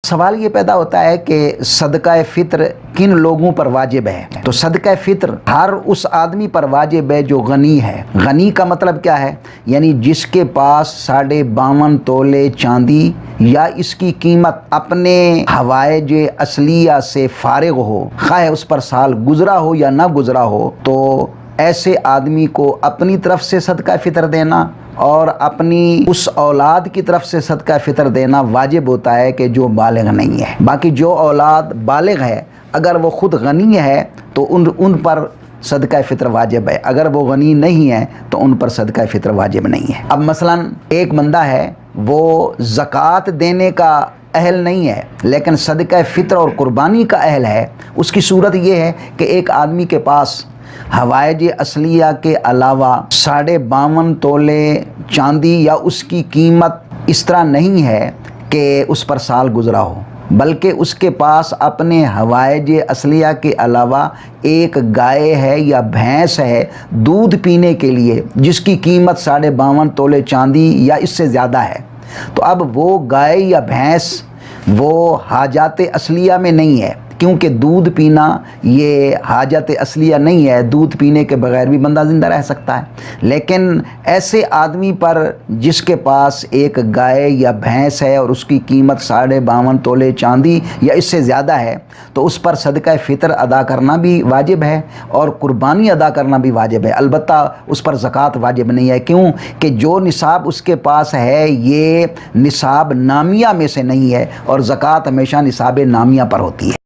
سوال یہ پیدا ہوتا ہے کہ صدقہ فطر کن لوگوں پر واجب ہے؟ تو صدقہ فطر ہر اس آدمی پر واجب ہے جو غنی ہے۔ غنی کا مطلب کیا ہے؟ یعنی جس کے پاس 52.5 تولے چاندی یا اس کی قیمت اپنے حوائج اصلیہ سے فارغ ہو، خواہ اس پر سال گزرا ہو یا نہ گزرا ہو، تو ایسے آدمی کو اپنی طرف سے صدقہ فطر دینا اور اپنی اس اولاد کی طرف سے صدقہ فطر دینا واجب ہوتا ہے کہ جو بالغ نہیں ہے۔ باقی جو اولاد بالغ ہے اگر وہ خود غنی ہے تو ان پر صدقہ فطر واجب ہے، اگر وہ غنی نہیں ہے تو ان پر صدقہ فطر واجب نہیں ہے۔ اب مثلا ایک بندہ ہے وہ زکوٰۃ دینے کا اہل نہیں ہے لیکن صدقہ فطر اور قربانی کا اہل ہے۔ اس کی صورت یہ ہے کہ ایک آدمی کے پاس حوائج اصلیہ کے علاوہ 52.5 تولے چاندی یا اس کی قیمت اس طرح نہیں ہے کہ اس پر سال گزرا ہو، بلکہ اس کے پاس اپنے حوائج اصلیہ کے علاوہ ایک گائے ہے یا بھینس ہے دودھ پینے کے لیے جس کی قیمت 52.5 تولے چاندی یا اس سے زیادہ ہے۔ تو اب وہ گائے یا بھینس وہ حاجات اصلیہ میں نہیں ہے، کیونکہ دودھ پینا یہ حاجت اصلیہ نہیں ہے، دودھ پینے کے بغیر بھی بندہ زندہ رہ سکتا ہے۔ لیکن ایسے آدمی پر جس کے پاس ایک گائے یا بھینس ہے اور اس کی قیمت 52.5 تولے چاندی یا اس سے زیادہ ہے تو اس پر صدقہ فطر ادا کرنا بھی واجب ہے اور قربانی ادا کرنا بھی واجب ہے، البتہ اس پر زکوٰۃ واجب نہیں ہے۔ کیوں کہ جو نصاب اس کے پاس ہے یہ نصاب نامیہ میں سے نہیں ہے اور زکوٰۃ ہمیشہ نصاب نامیہ پر ہوتی ہے۔